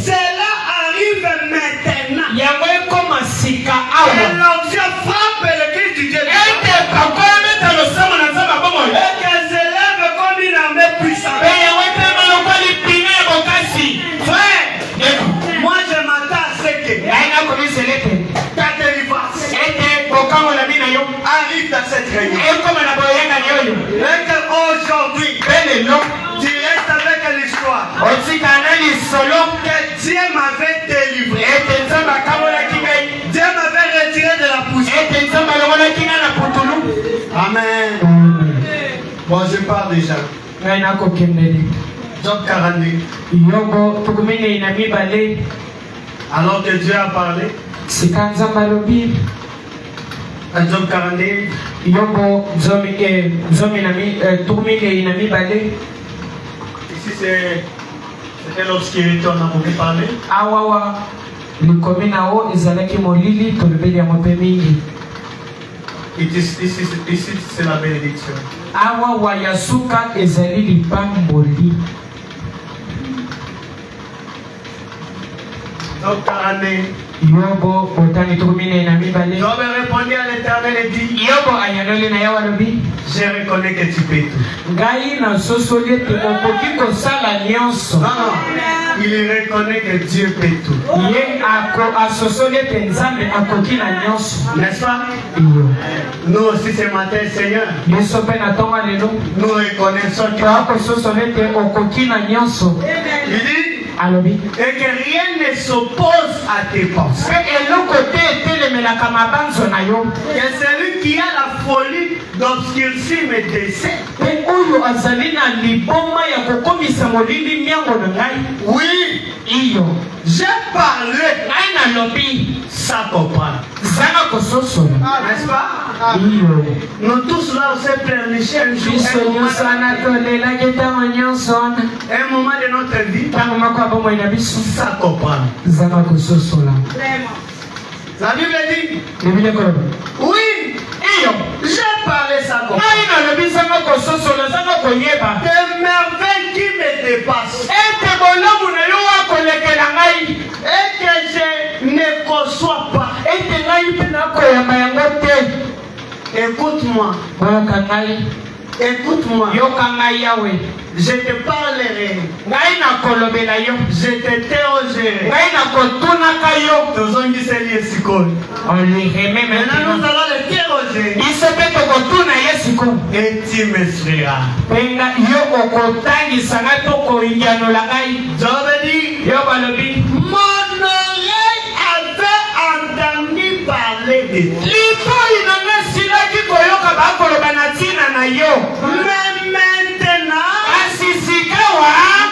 Cela arrive maintenant. Et l'onction frappe l'église du Dieu. Et qu'elle s'élève comme une armée puissante. Frère, moi je m'attends à ce que ta délivrance arrive dans cette réunion. Et qu'aujourd'hui, tu restes avec l'histoire que Dieu m'avait délivré. Dieu m'avait retiré de la poussière. Amen. Bon, je pars déjà. Job 42. Alors que Dieu a parlé. À Job 42. Ici c'était l'obscurité, on a beaucoup parlé. Ici c'est la bénédiction. Donc 42. Job répondit à l'Éternel et dit, je reconnais que tu peux tout. Non, il reconnaît que Dieu peut tout. N'est-ce pas? Nous aussi ce matin, Seigneur, nous reconnaissons que il dit, et que rien ne s'oppose à tes pensées. Que celui qui a la folie d'obscurcir mes desseins. Oui, j'ai parlé sans comprendre. N'est-ce pas? Nous tous là, on s'est pleurniché un moment de notre vie sans comprendre. La Bible dit, oui, j'ai parlé sans comprendre. Des merveilles qui me dépassent. Et que je ne conçois pas. Écoute-moi. Écoute-moi. Je te parlerai. Je te théoserai. On lui remet maintenant. Nous allons le théoser. Et tu me seras. Mon oreille avait entendu parler de toi. Mais maintenant,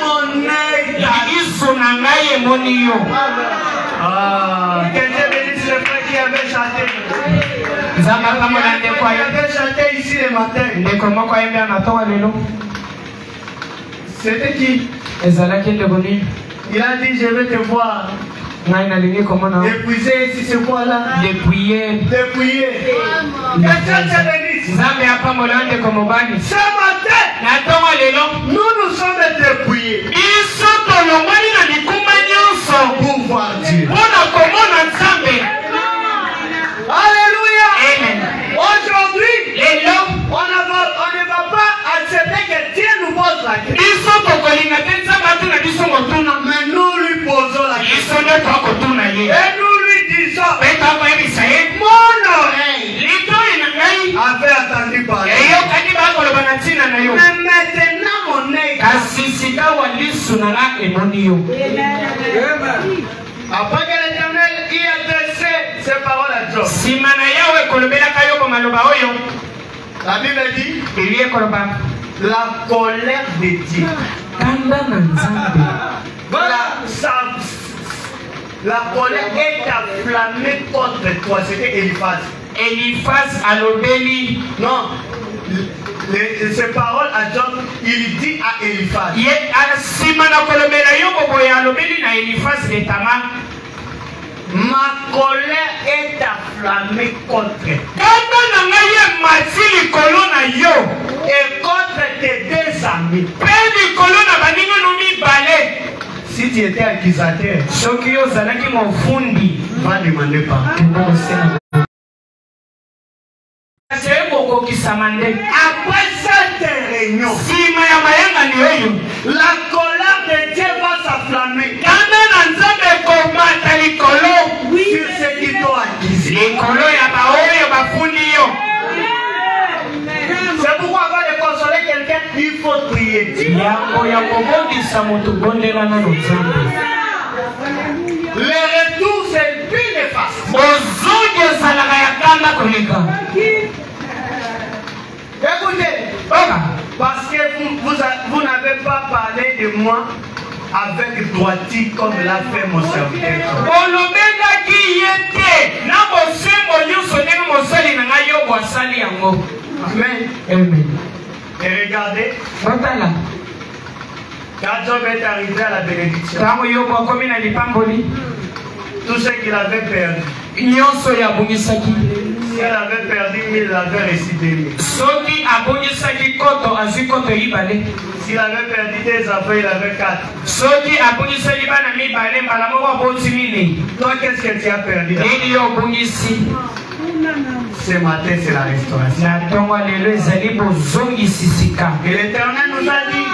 mon œil. Que Dieu bénisse le frère qui avait chanté. Qui avait chanté ici le matin. C'était qui? Il a dit, je vais te voir. Dépouiller ici, c'est quoi là? Dépouiller. Que Dieu te bénisse. Ce matin, nous sommes dépouillés pour voir Dieu. Alléluia. Amen. Aujourd'hui, on ne va pas accepter que Dieu nous pose la question. Mais nous lui posons la question. Et nous lui disons, mon oreille avait entendu parler. Mais maintenant mon œil. Après que l'Éternel y a adressé ses paroles à Job, la Bible dit, la colère de Dieu. La colère est enflammée contre toi. C'était Eliphaz. Eliphaz à l'obéli. Non. Ces paroles à Job, il dit à Eliphaz. Ma colère est enflammée contre toi. Et contre tes deux amis. Si tu étais accusateur, va demander pardon. Après cette réunion, la colère de Dieu va s'enflammer sur ce qui t'ont accusé. C'est pourquoi avant de consoler quelqu'un, il faut prier. Le retour, c'est plus néfaste. Écoutez, parce que vous n'avez pas parlé de moi avec droiture comme l'a fait mon serviteur. Amen. Amen. Et regardez, quand Job est arrivé à la bénédiction, tout ce qu'il avait perdu, si elle avait perdu 1000, il avait reçu 2000. S'il avait perdu des affaires, il avait 4. Toi, qu'est-ce que tu as perdu? Ce matin, c'est la restauration. Et l'Éternel nous a dit,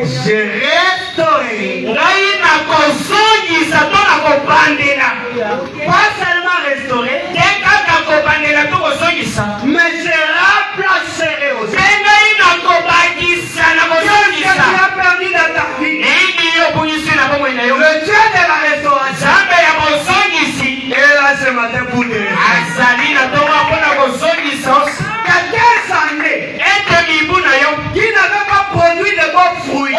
je restaurerai. Pas seulement restaurer, mais je remplacerai aussi. Ce que tu as perdu dans ta vie, le Dieu de la restauration est là ce matin pour te quelques années qui n'avait pas produit de bons fruits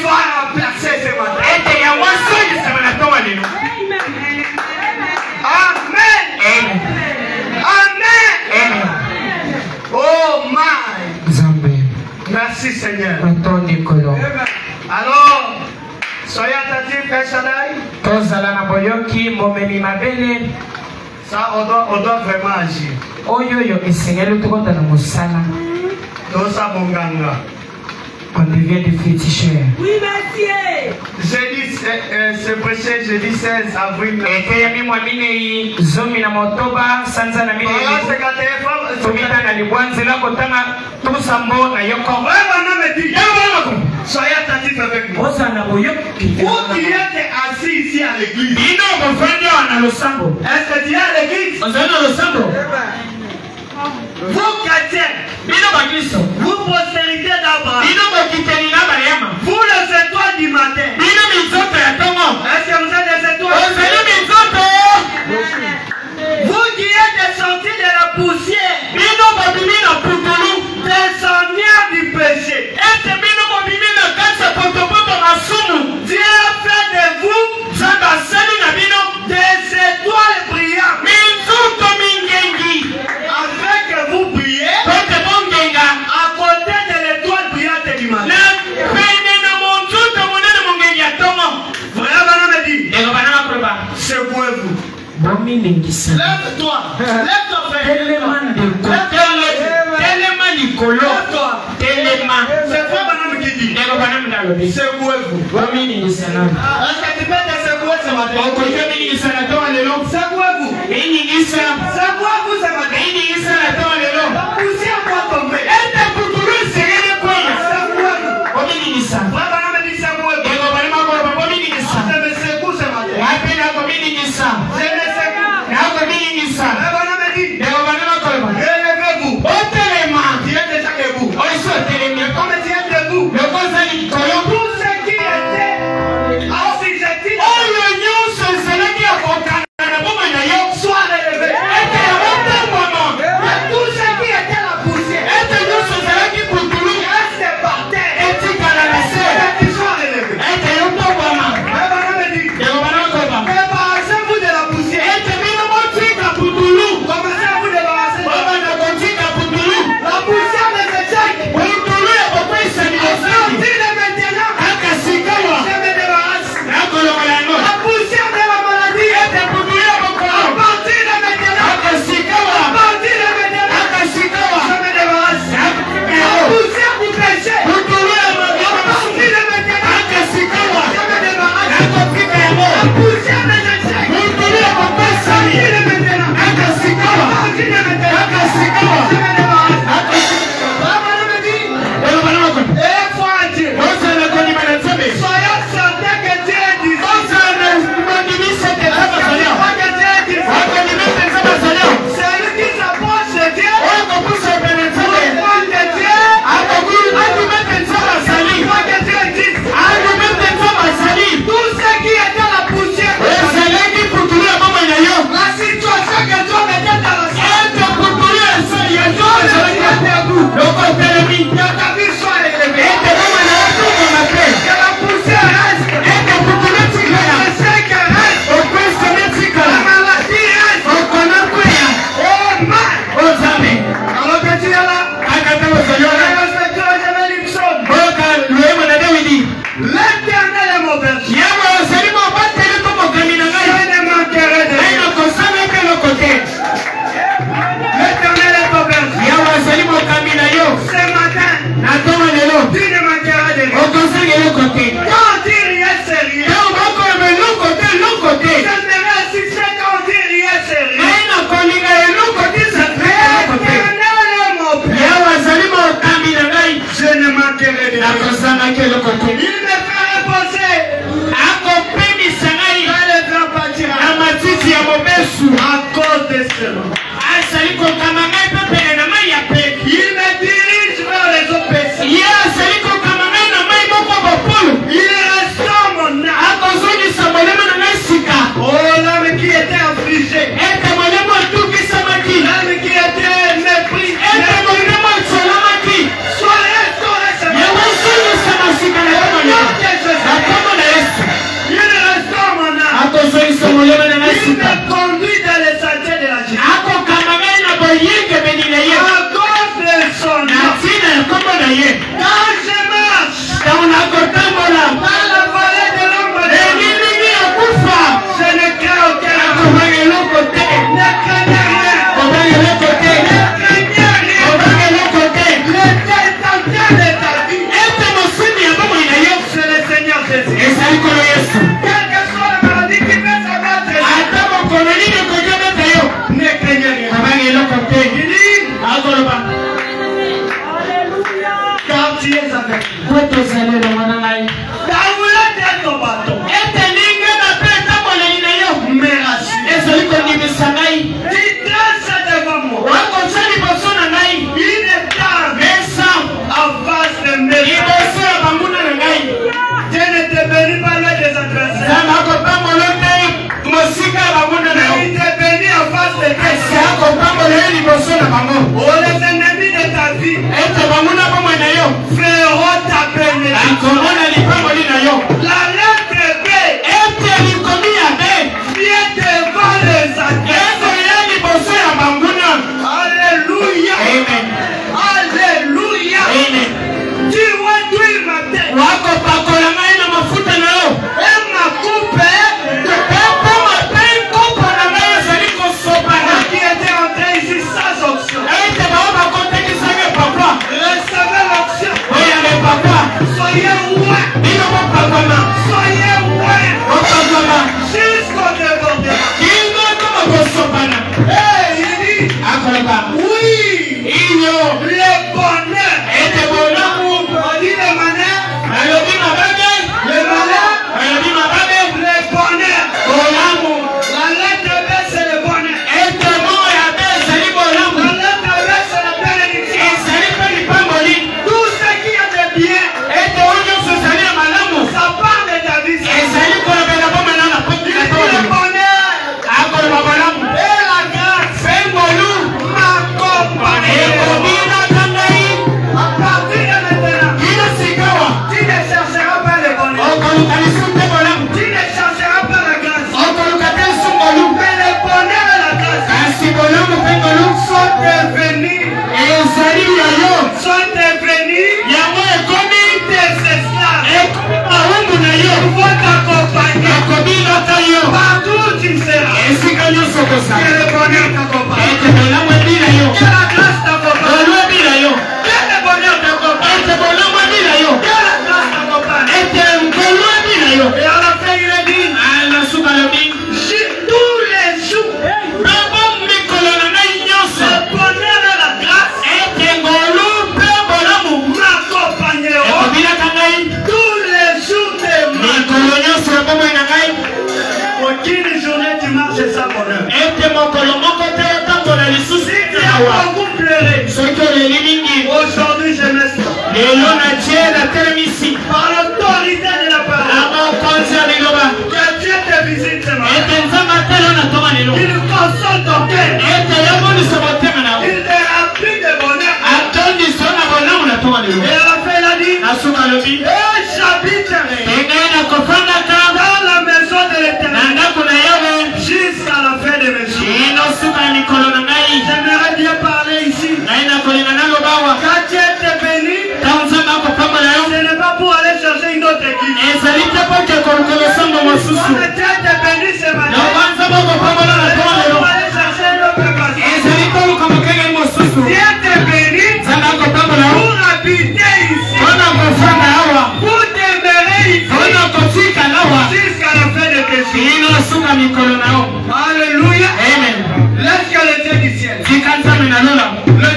soit remplacé ce matin. Amen. Amen. Oh my. Merci Seigneur. Alors, soyez attentifs, Père Shaddai. Ça, on doit vraiment agir. Dans sa bonganga. On devient des féticheurs. Oui, monsieur. Jeudi, c'est prêché jeudi 16 avril. Soyez attentifs avec moi. Vous qui êtes assis ici à l'église, est-ce que tu es à l'église? Vous chrétiens, vous postérité d'Abraham, vous les étoiles du matin, est-ce que vous êtes des étoiles? Vous qui êtes descendus de la poussière, descendiens du péché, Dieu a fait de vous des étoiles brillantes, afin que vous brillez à côté de l'étoile brillante du matin. Frère Bana me dit, secouez-vous. Lève-toi, lève-toi frère. C'est frère Bana qui dit, secouez-vous. Est-ce que tu peux te secouer ce matin? Secouez-vous. Secouez-vous ce matin. La poussière doit tomber. Secouez-vous. Frère Bana me dit secouez-vous. Je me secoue ce matin. Je me secoue. Frère Bana me dit, relevez-vous. Tu es déjà debout. Comme tu es debout, tout ce qui était assujetti soit relevé. Car tu es avec nous. Po tozali elongo na ngai. Daoula de ton bâton. Ete ndenge nape etamboleli na yo. Merci. Ezali kondimisa ngai. Tu traces devant moi. Wakotia liboso na ngai. Une table. Mesa. En face de mes Liboso ya banguna na ngai. Dieu ne te bénit pas loin des adversaires. Nzambe akopambola te mosika ya banguna na yo. Il te bénit en face de tes Ese akopambola yo liboso na bango. Oh, les ennemis de ta vie Ete banguna bomoi na yo. feront ta bénédiction. Akomona lipamboli na yo. La lettre B Ete likomi ya be. vient devant les adversaires. Ete ya liboso ya banguna. Alléluia. Amen. Alléluia. Amen. Tu réduis ma tête Wakopakola ngai na mafuta na yo. et ma coupe Pepo mapei kopo na ngai ezali kosopana. qui était entré ici sans option. Ete bao bakotekisaki papa. Recevez l'option. Oyame papa. Soyez ouverts. Bino bopakama. Soyez ouverts Bopakama. jusqu'au débordement. Bino koma kosopana. Et il dit, Akoloba. oui, Iyo. le bonheur. Ete bolamu. On dit le malheur, Alobi mababe. le malheur, Alobi mababe. le bonheur. Bolamu. La lettre B, c'est le bonheur. Ete mo ya be ezali bolamu. La lettre B, c'est la bénédiction. Ezali mpe lipamboli. Tout ce qui a de bien, Ete oyo nyonso ezali ya malamu. ça part de ta vie. Ezali kolobela bomela na poti Il na dit le tolo. bonheur Akoloba bolamu. et la grâce Fe ngolu. m'accompagnent. Ekobina kangai. À partir de maintenant, Bino sikawa. tu ne chercheras pas le bonheur. Okoluka lisu te bolamu. Tu ne chercheras pas la grâce. Okoluka te lisu ngolu. Mais le bonheur et la grâce Kasi bolamu pe ngolu. sont devenus, Ezali ya yo. yango ekomi tes esclaves. Ekomi mahungu na yo. Vont t'accompagner Ekobinaka yo. partout où tu seras. Esika nyonso Que kozala. le bonheur t'accompagne. Ete bolamu ebila yo. Que la grâce t'accompagne. Ngolu ebila yo. Que le bonheur t'accompagne. Ete bolamu ebila yo. Que la grâce t'accompagne. Ete ngolu ebila yo. Et à la fin, il a dit, Nasuka lobi. tous les jours, Bebo mikolo na ngai nyonso. le bonheur et la grâce Ete ngolu pe bolamu. m'accompagneront Ekobinaka ngai. tous les jours de ma vie. Mikolo nyonso ya bomoi na ngai. Aucune journée tu marches sans bonheur. Ete mokolo moko te otambola lisusu Si tu te as awa. beaucoup pleuré, Soki oleli mingi. aujourd'hui je m'exprime. Lelo na tie natelemisi. Par l'autorité de la Na parole, mokonzi ya liloba. que Dieu te visite ce matin. Ete nzambe atelo na tonga lelo. Il console ton cœur. Ete yamonisa motema na yo. Il te remplit de bonheur. atondisa na bolamu na tonga lelo. Et à la fin, il a dit, Nasuka lobi. et j'habiterai Engai na kofandaka. dans la maison de Na l'Éternel ndako na yawe. jusqu'à la fin de mes jours. Ino suka ya mikolo na ngai. J'aimerais bien parler ici. Ngai na kolinga na lobawa. Quand Dieu te bénit, Tango nzambe akopambola yo. ce n'est pas pour aller chercher une autre église. Ezali te po ke kolukolo sango mosusu. Quand Dieu te bénit ce matin, Lokwa nzambe akopambola na tonga pour lelo. aller chercher une autre pasteur. Ezali te luka mokenge mosusu. Dieu te bénit Nzambe akopambola yo. pour habiter ici, Mpona kofanda awa. pour demeurer ici Mpona kotika awa. jusqu'à la fin de tes jours. Ino suka mikolo na yo. Alléluia. Amen. Laisse que le Dieu du ciel, Tika nzambe na lola. le